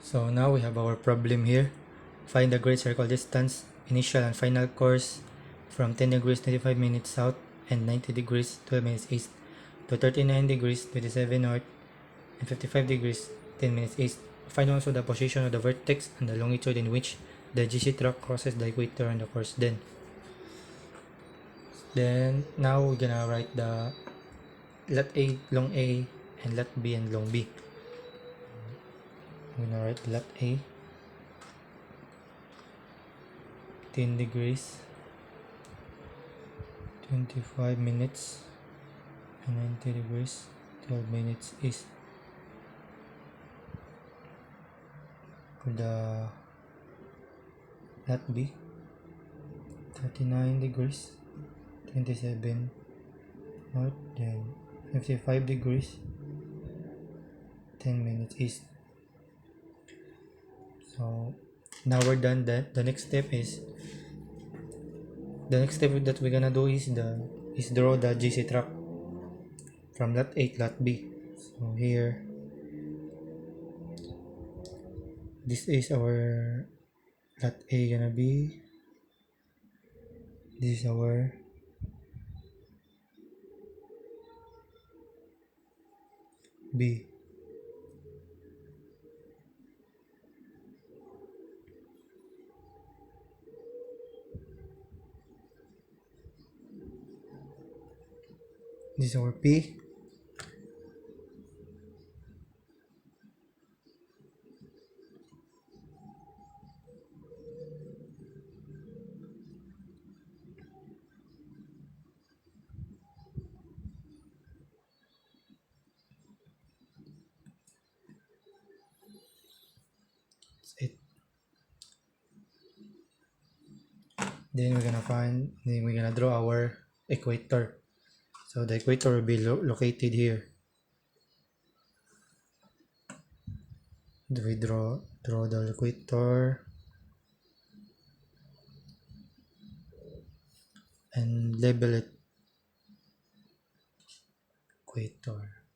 So now we have our problem here. Find the great circle distance, initial and final course from 10 degrees 25 minutes south and 90 degrees 12 minutes east to 39 degrees 27 north and 55 degrees 10 minutes east. Find also the position of the vertex and the longitude in which the GC track crosses the equator on the course. Then now we're gonna write the lot A, long A, and lot B and long B. I'm gonna write lot A 10 degrees 25 minutes and 90 degrees 12 minutes east. For the lot B 39 degrees 27 north, then 55 degrees 10 minutes east. So now we're done. That the next step that we're gonna do is draw the GC track from lot A to lot B. So here, this is our lot A gonna be, this is our B. This is our P. That's it. Then we're gonna draw our equator. So the equator will be located here. We draw the equator and label it equator.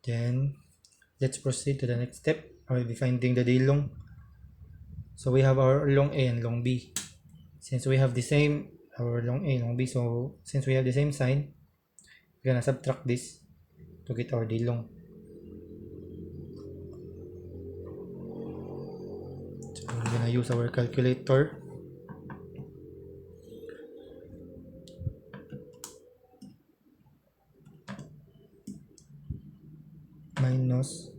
Then let's proceed to the next step. I will be finding the day long. So we have our long A and long B. Since we have the same, our long A, long B, so since we have the same sign, we're gonna subtract this to get our day long. So we're gonna use our calculator. Minus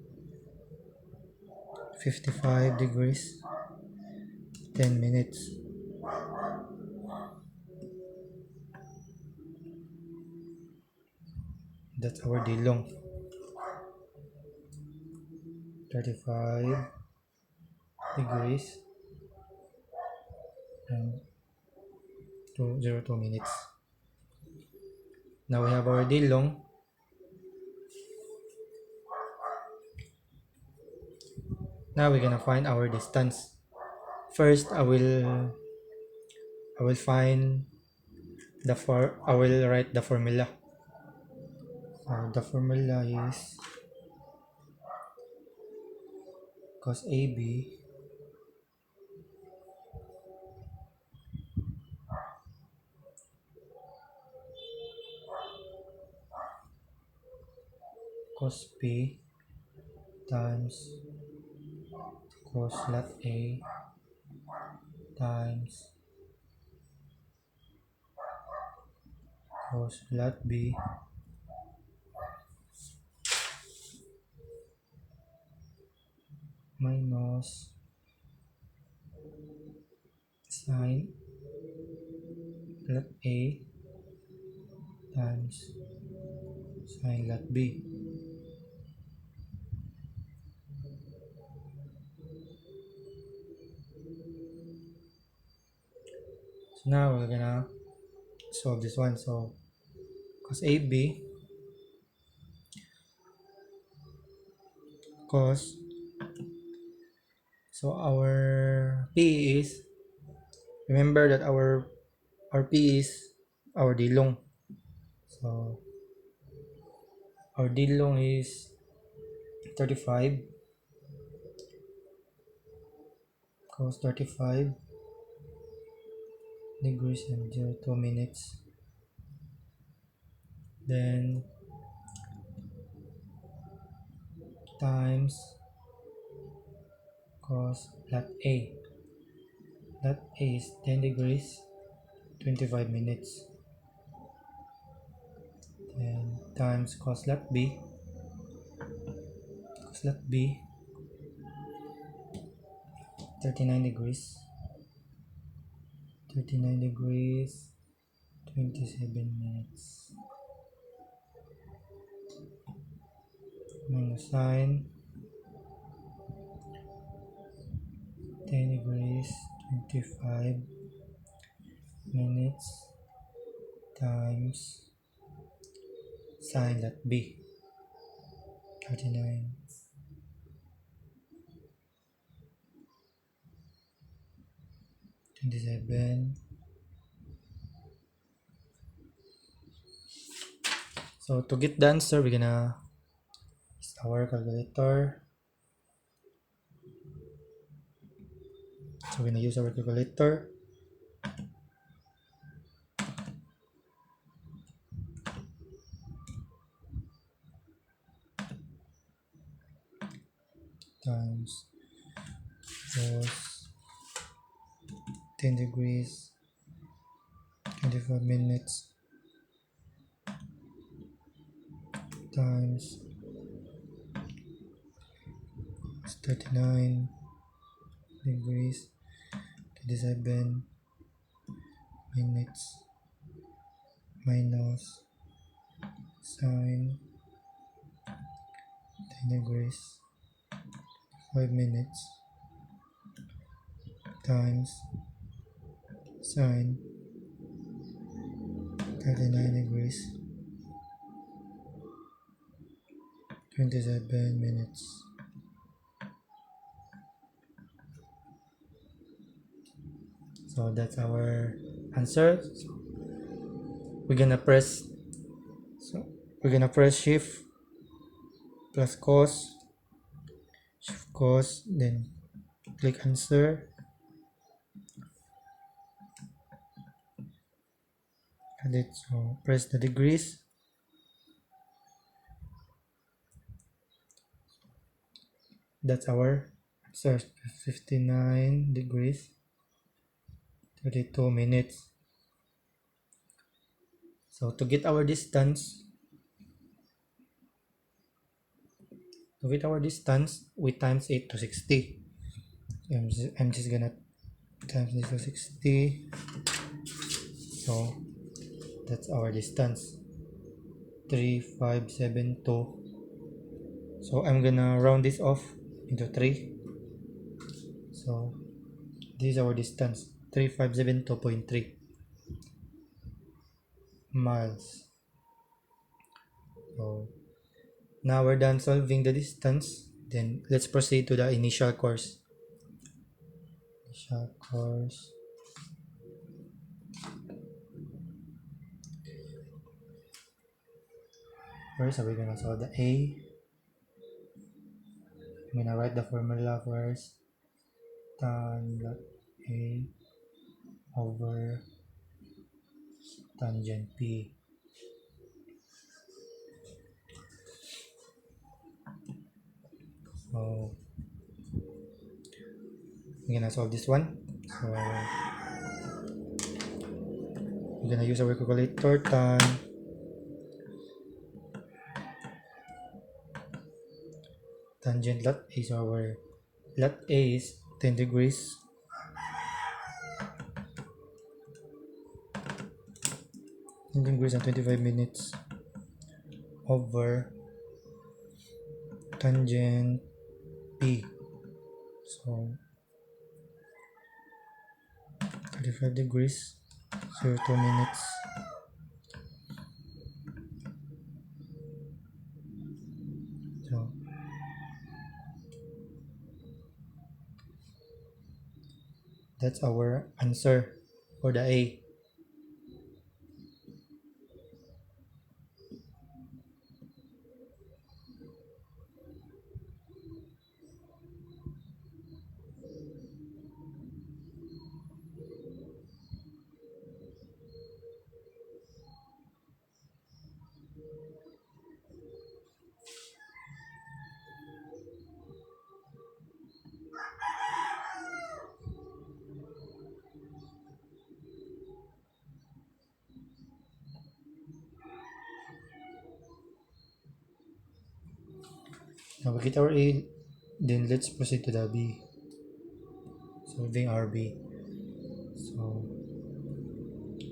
55 degrees 10 minutes. That's our day long. 35 degrees and 202 minutes. Now we have our day long. Now we're gonna find our distance. First, I will find I will write the formula. The formula is cos AB cos B times cos lot A times cos lot B minus sine lot A times sine lot B. So now we're gonna solve this one. So cos AB cos, so our P is, remember that our P is our day long. So our day long is 35 cos 35 degrees and 02 minutes. Then times cos lot A. Lot A is 10 degrees 25 minutes. Then times cos lot B. Cos lot B 39 degrees 27 minutes. Minus sine 10 degrees 25 minutes times sine lot B 39 27. So to get the answer, we're gonna use our calculator. So we're gonna use our calculator. Times cos 10 degrees 25 minutes times 39 degrees 27 minutes minus sine 10 degrees 5 minutes times sine 39 degrees 27 minutes. So that's our answer. We're gonna press shift plus cos, shift cos, then click answer, add it. So press the degrees. That's our answer. 59 degrees 32 minutes. So to get our distance, we times it to 60. I'm just gonna times this to 60. So that's our distance, 3572. So I'm gonna round this off into 3. So this is our distance, 3572.3 miles. So now we're done solving the distance. Then let's proceed to the initial course. First, are we gonna solve the A? I'm gonna write the formula first. Tan lot A over tangent P. So I'm gonna solve this one. So we're gonna use our calculator. Tangent lot is our lot A is 10 degrees 10 degrees and 25 minutes over tangent P. So 35 degrees 02 minutes. So that's our answer for the A. Now we get our A, then let's proceed to the B. Solving our B. So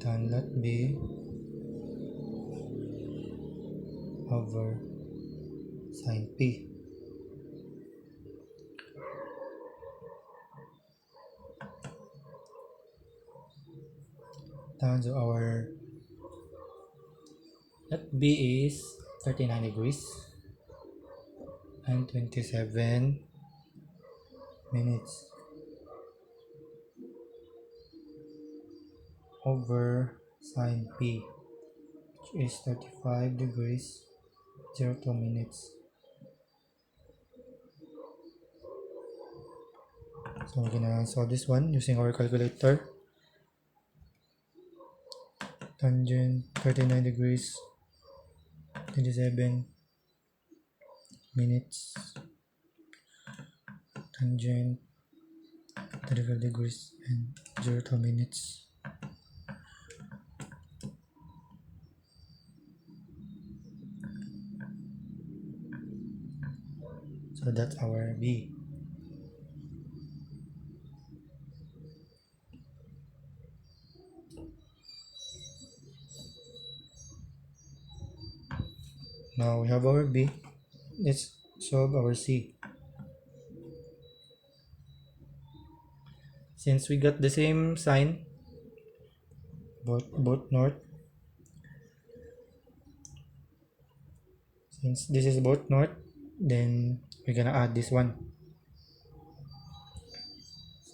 tan lot B over sine P. Tan, so our lot B is 39 degrees and 27 minutes over sine P, which is 35 degrees 02 minutes. So we're gonna solve this one using our calculator. Tangent 39 degrees 27 minutes, tangent 35 degrees and 02 minutes. So that's our B. Now we have our B. Let's solve our C. Since we got the same sign, both north, since this is both north, then we're gonna add this one.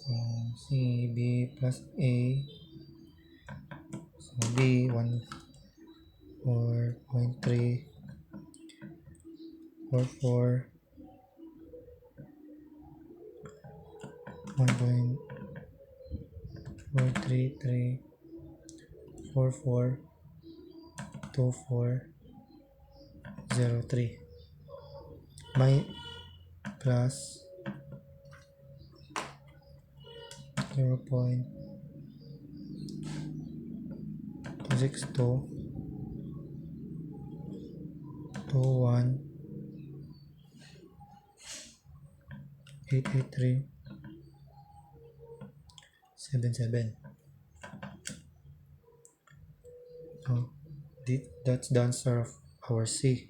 So CB plus A, so B 1.344 1.433442403 my plus 0.262218837. So that's the answer of our C.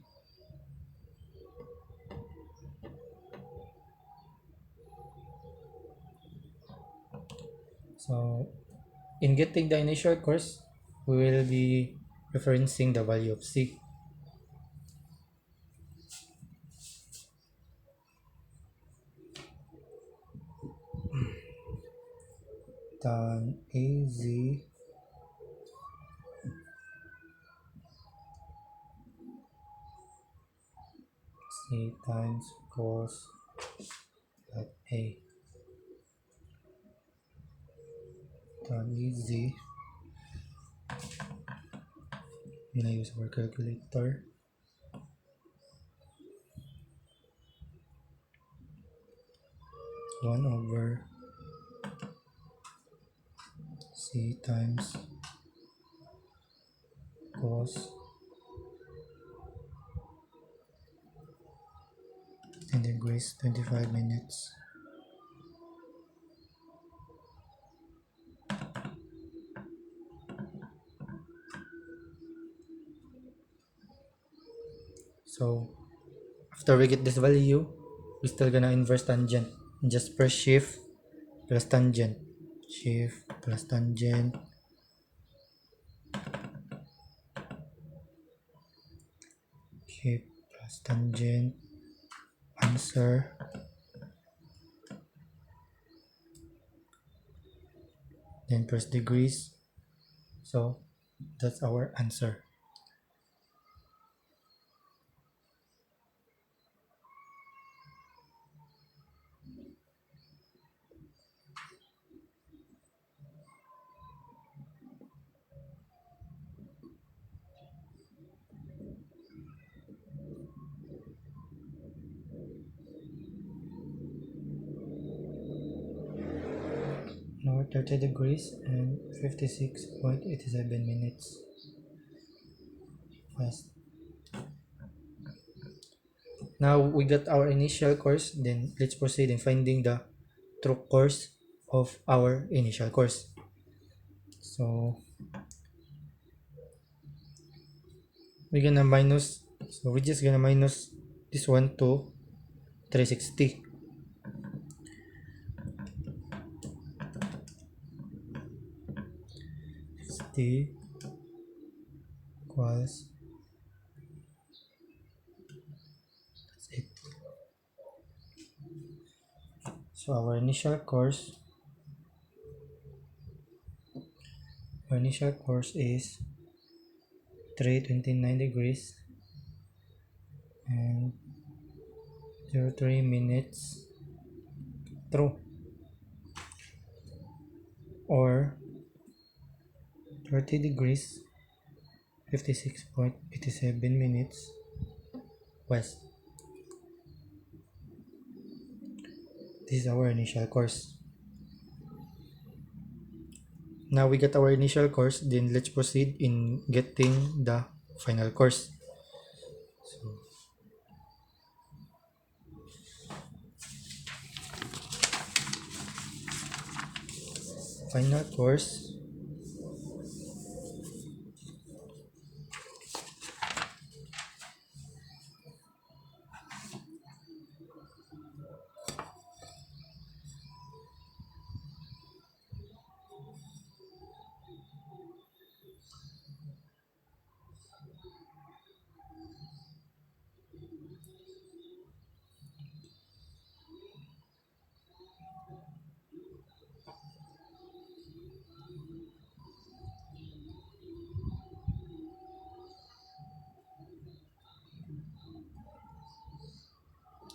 So in getting the initial course, we will be referencing the value of C. Tan AZ C times cos at A. Tan AZ, I'm gonna use our calculator. One over C times cos 10 degrees 25 minutes. So after we get this value, we're still gonna inverse tangent. Just press shift plus tangent, shift plus tangent, shift plus tangent, answer, then press degrees. So that's our answer. Now 30 degrees and 56.87 minutes. Fast. Now we got our initial course, then let's proceed in finding the true course of our initial course. So we're gonna minus, so we're just gonna minus this one to 360. T equals, that's it. So our initial course is 329 degrees and 03 minutes true, or 30 degrees 56.87 minutes west. This is our initial course. Now we got our initial course, then let's proceed in getting the final course. So final course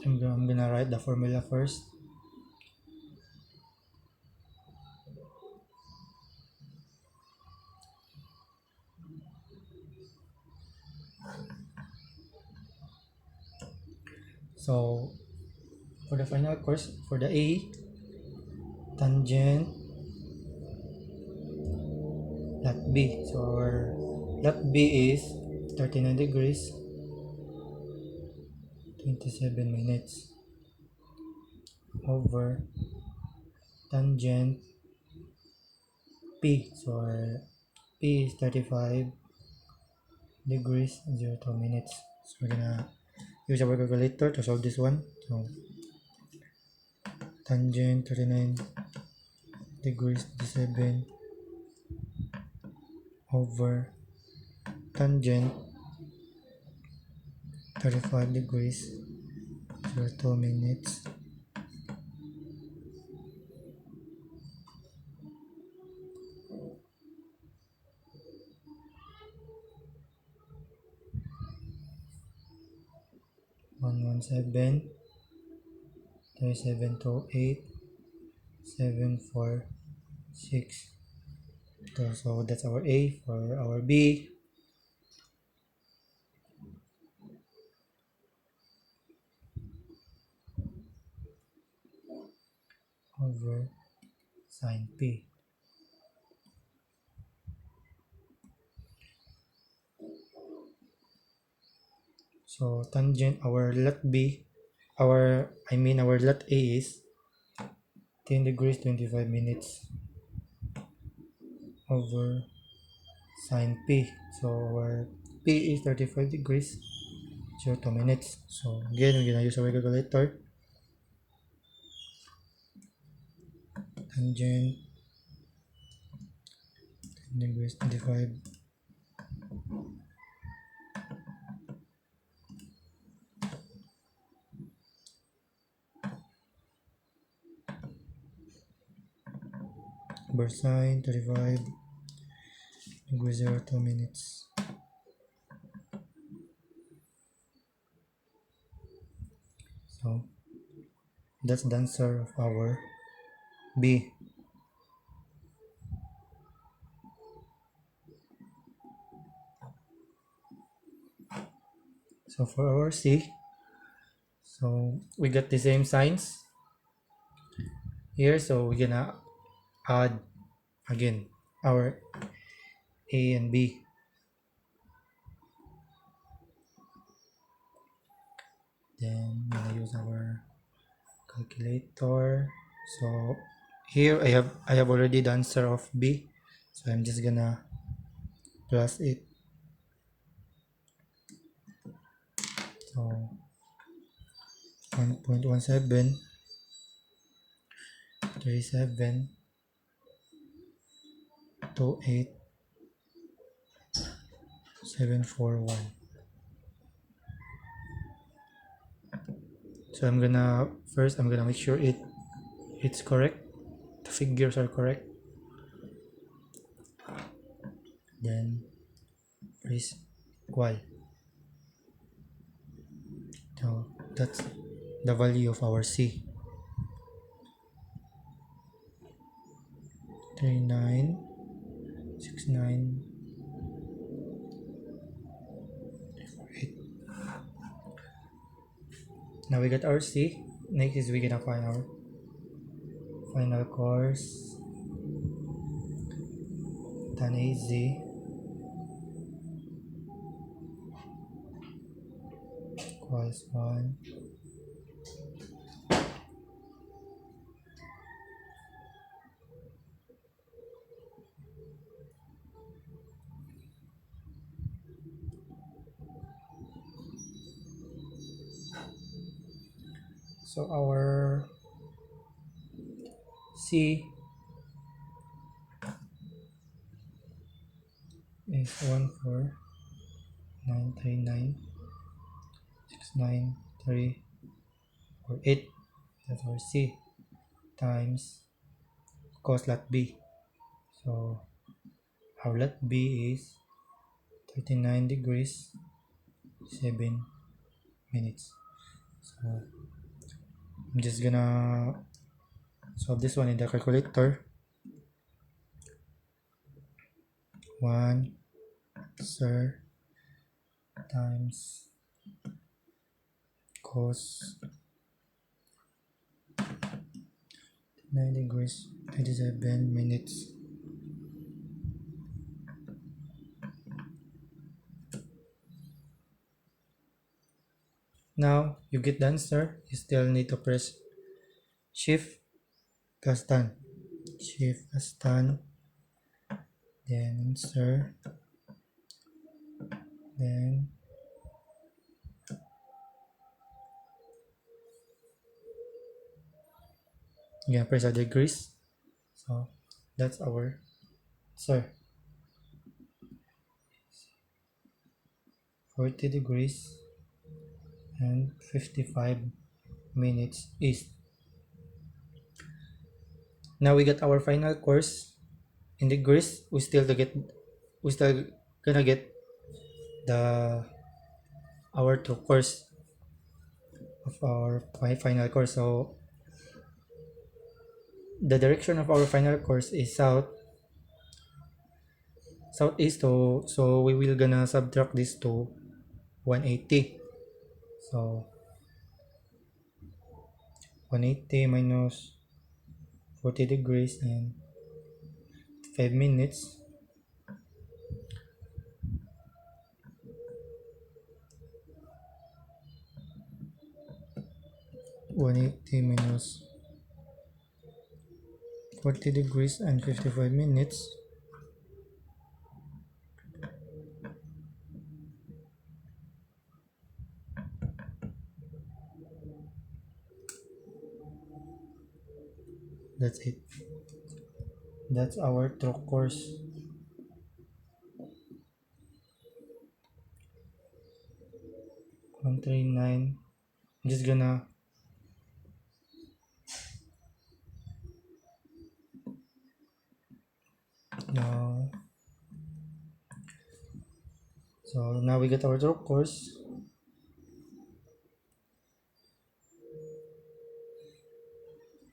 I'm gonna write the formula first. So for the final course, for the A, tangent lot B. So our lot B is 39 degrees 27 minutes over tangent P. So our P is 35 degrees 02 minutes. So we're gonna use our calculator to solve this one. So tangent 39 degrees 27 over tangent 35 degrees 02 minutes 117 3728 746. So that's our A. For our B, over sine P. So tangent our lot B, our lot A is 10 degrees 25 minutes over sine P. So our P is 35 degrees 02 minutes. So again, we're gonna use our calculator. Tangent 10 degrees 25 over sine 35 degrees 02 minutes. So that's the answer of our B. So for our C, so we got the same signs here, so we're gonna add again our A and B. Then I'm gonna use our calculator. So here I have already the answer of B. So I'm just gonna plus it. So 1.17 37 28741. So I'm gonna make sure it's correct. The figures are correct. Then press equal. So that's the value of our C. 396948. Now we got our C. Next is we gonna find our final course. Tan AZ equals 1. So our C is 149396938. That's our C times cos lot B. So our lot B is 39 degrees 7 minutes. So I'm just gonna solve this one in the calculator. 1 sir times cos 9 degrees 27 minutes. Now you get the answer. You still need to press shift plus done. Shift plus done. Then answer. Then you're gonna press the degrees. So that's our answer. 40 degrees and 55 minutes east. Now we got our final course in degrees. We still gonna get the our true course of our final course. So the direction of our final course is southeast, so we will gonna subtract this to 180. So 180 minus 40 degrees and 5 minutes. 180 minus 40 degrees and 55 minutes. That's it. That's our true course. 139. I'm just gonna now. So now we get our true course.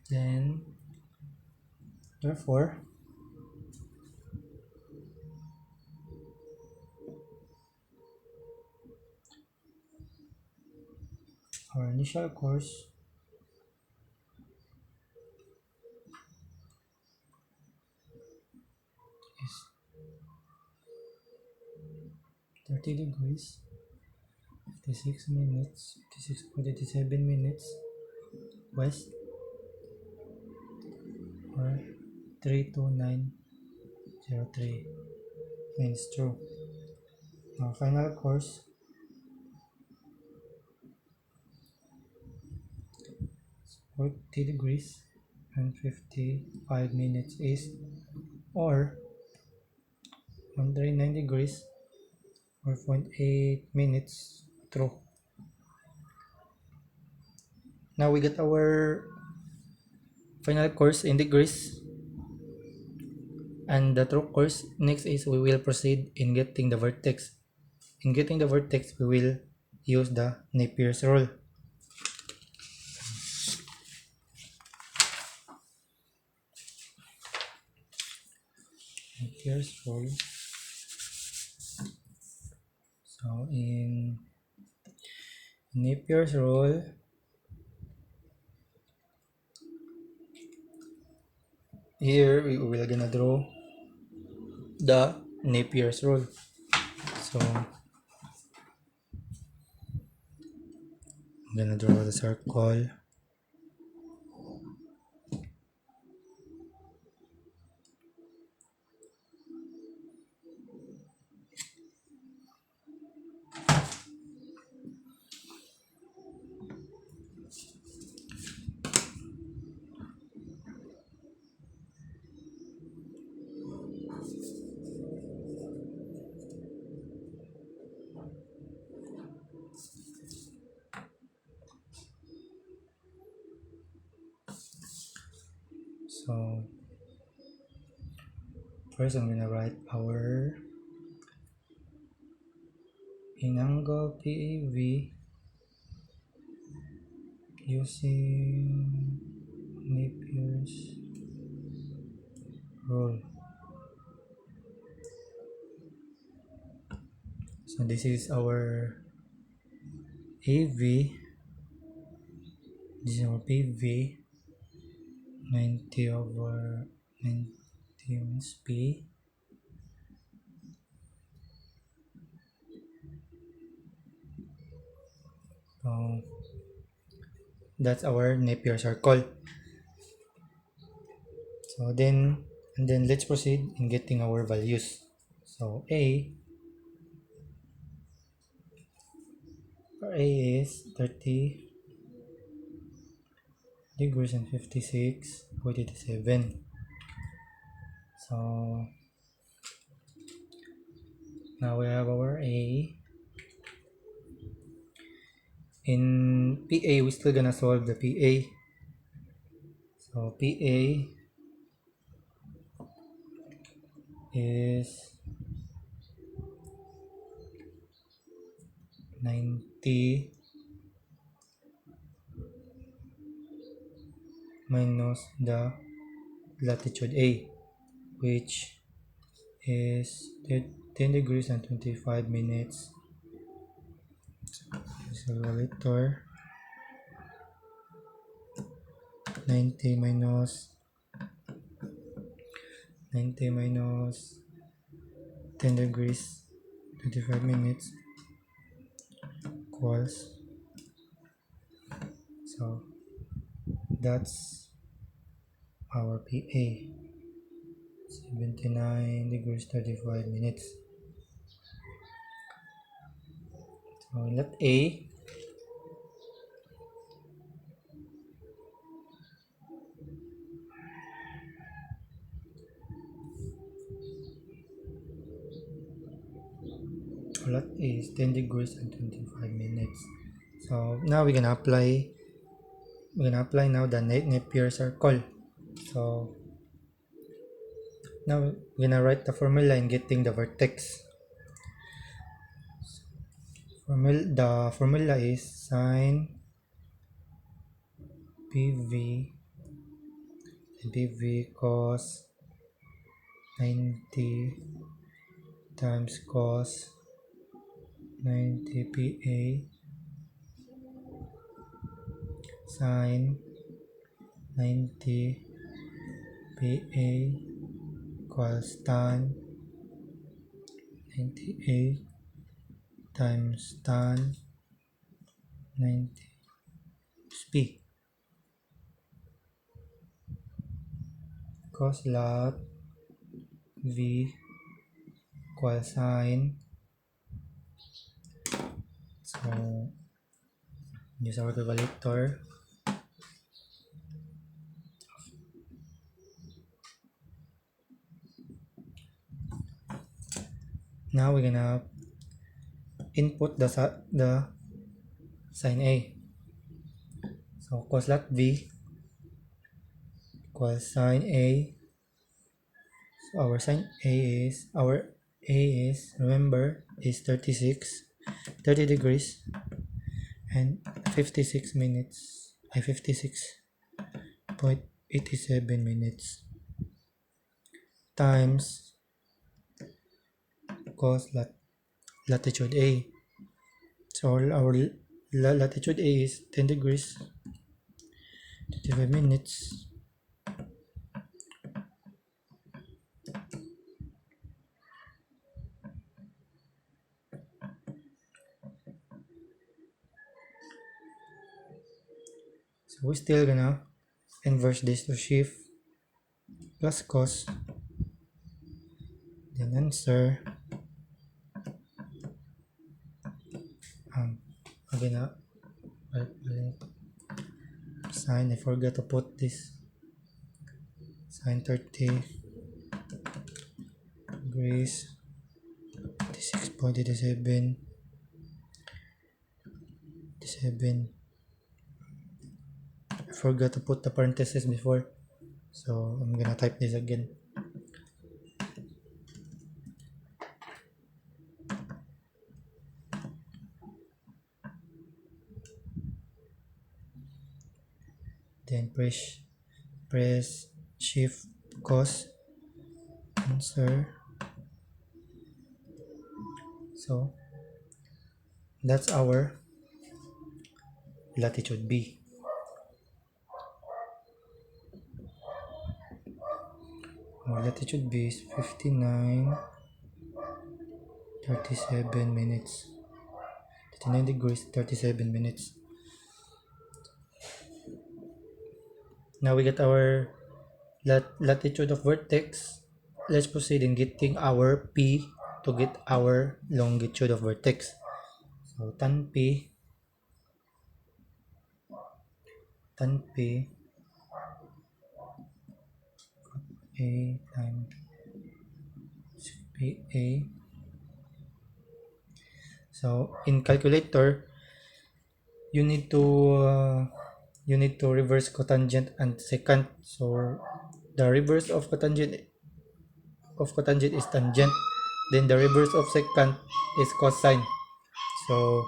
Then therefore our initial course is 30 degrees 56 minutes, 56.87 minutes west, or 32903 means true. Now final course, 40 degrees and 55 minutes east, or 139 degrees or 0.8 minutes true. Now we get our final course in degrees and the true course. Next is we will proceed in getting the vertex. In getting the vertex, we will use the Napier's rule. Napier's rule. So in Napier's rule, here we will gonna draw the Napier's rule. So I'm gonna draw the circle. So first I'm gonna write our in angle PAV using Napier's rule. So this is our AV. This is our PV. 90 over 90 means P. So that's our Napier circle. So then let's proceed in getting our values. So A is 30 degrees and 56.87. So now we have our A. In PA, we're still gonna solve the PA. So PA is 90 minus the latitude A, which is 10 degrees and 25 minutes. Calculator. 90 minus 10 degrees 25 minutes equals, so that's our PA, 79 degrees 35 minutes. So let A lot is 10 degrees and 25 minutes. So now we're gonna apply now the Napier circle. So now we're gonna write the formula in getting the vertex. The formula is sine PV and PV cos 90 times cos 90 PA sine 90 PA equals tan 98 times tan 90 p cos lat v equals sine. So use our calculator. Now we're gonna input the sine A. So cos lat v equals sine A. So our A is remember is 30 degrees and 56 minutes. 56.87 minutes times cos latitude A. So our latitude A is 10 degrees 35 minutes. So we're still gonna inverse this to shift plus cos, then answer. I'm gonna sine. I forgot to put this sine 30 degrees 36.87 I forgot to put the parentheses before, so I'm gonna type this again. Then press shift cos, answer. So that's our latitude B. Our latitude B is 37 minutes. 59 degrees 37 minutes. Now we get our latitude of vertex. Let's proceed in getting our P to get our longitude of vertex. So tan P A times PA. So in calculator, you need to reverse cotangent and secant. So the reverse of cotangent is tangent. Then the reverse of secant is cosine. So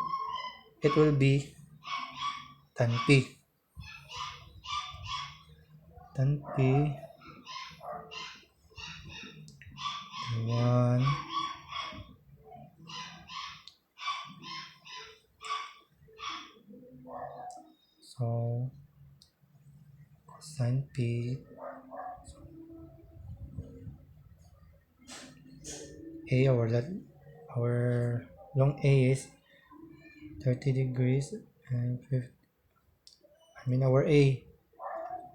it will be tan P. Tan P 1 so cosine P A, our long A is 30 degrees and 50, our A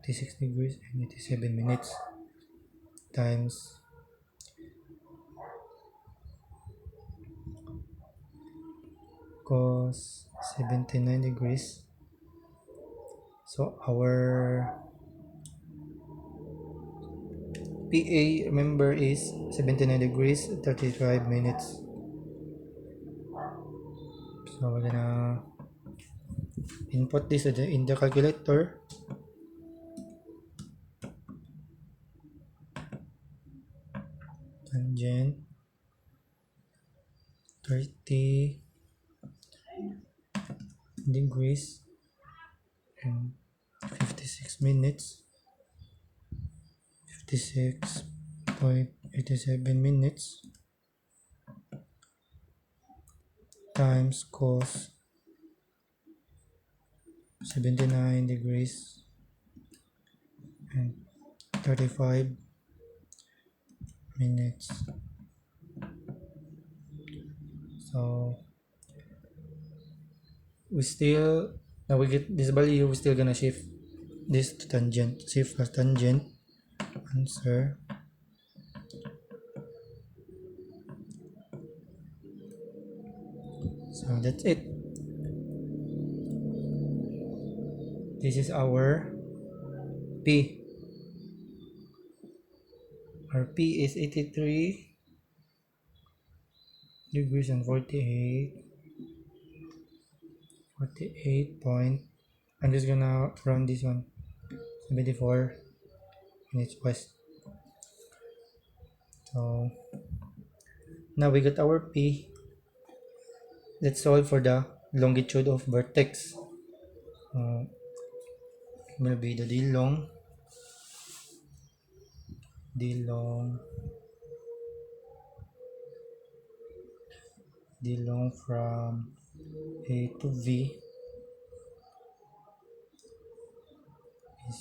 36 degrees and 87 minutes times cos 79 degrees. So our PA, remember, is 79 degrees 35 minutes. So we're gonna input this in the calculator. Tangent 30 degrees and 56 minutes 56.87 minutes times cos 79 degrees and 35 minutes. So we still, now we get this value, we're still gonna shift this to tangent. Shift as tangent, answer. So that's it. This is our P. Our P is 83 degrees and 48 point. I'm just gonna round this one. 74 minutes west. So now we got our P. Let's solve for the longitude of vertex. Will be the d long from A to V is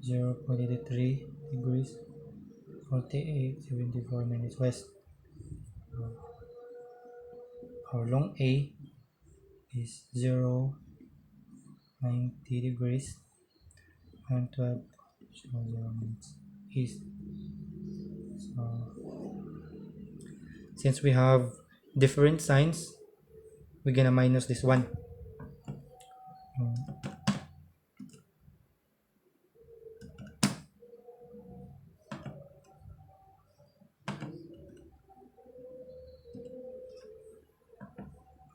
0.83 degrees 48.74 minutes west. Our long A is 0.90 degrees and 12.00 minutes east. So since we have different signs, we're gonna minus this one.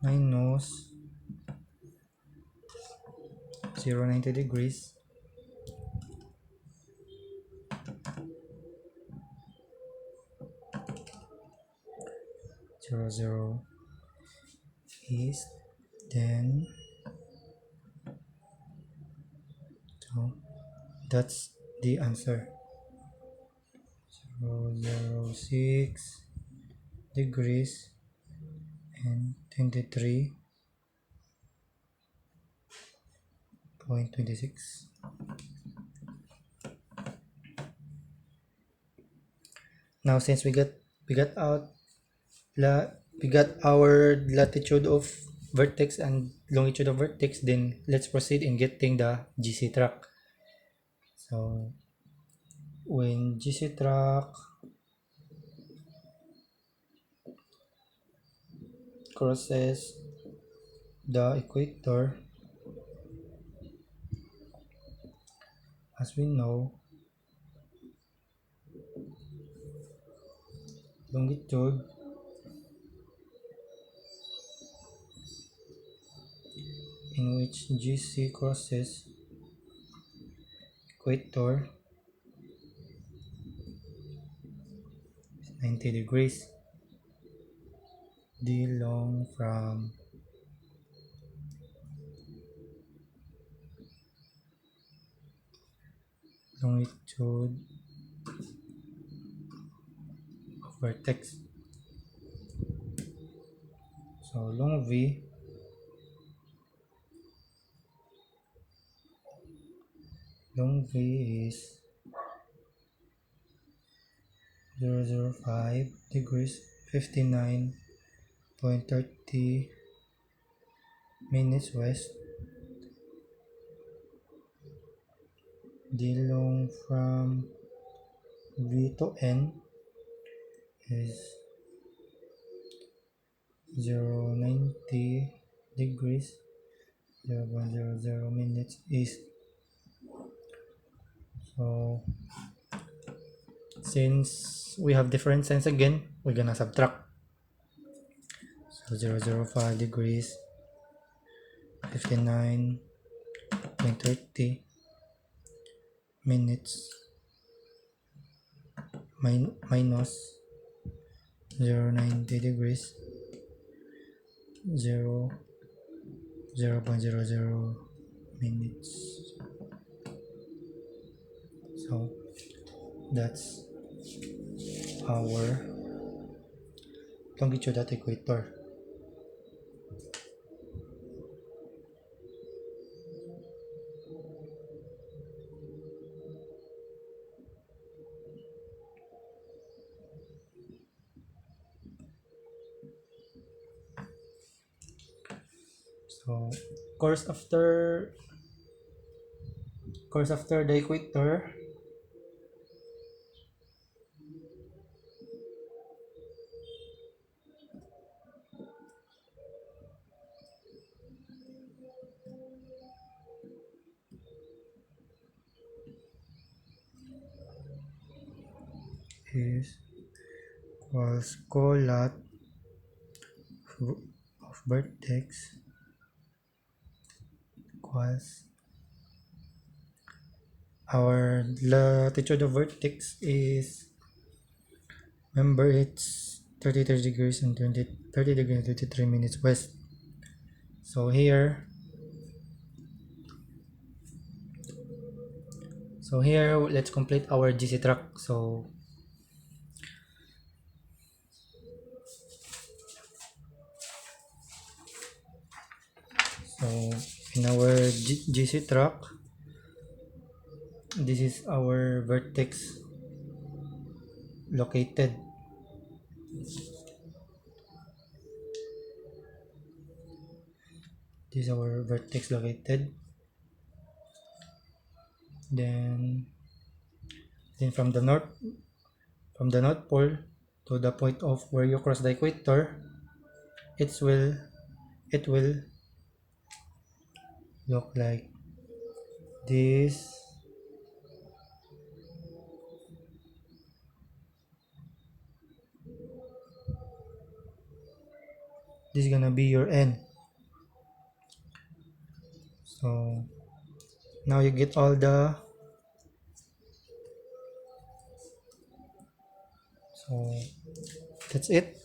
Minus 0.90 degrees 00 east, then so that's the answer. 0.06 degrees and 23.26. Now since we got our latitude of vertex and longitude of vertex, then let's proceed in getting the GC track. So when GC track crosses the equator, as we know, longitude in which GC crosses equator is 90 degrees. D long from longitude of vertex. So long V is 0.05 degrees 59.30 minutes west. D long from V to N is 0.90 degrees 0.00 minutes east. So since we have different signs again, we're gonna subtract. So 0.05 degrees 59.30 minutes minus 0.90 degrees 0.00 minutes. So that's our longitude at equator. course after the equator, is equals collat of vertex equals our latitude of vertex is, remember, it's 33 degrees and 30 degrees and 23 minutes west. So here, let's complete our GC track. So in our GC track, this is our vertex located. This is our vertex located. Then from the north pole to the point of where you cross the equator, it will look like this. This is gonna be your N. So now you get all the, so that's it.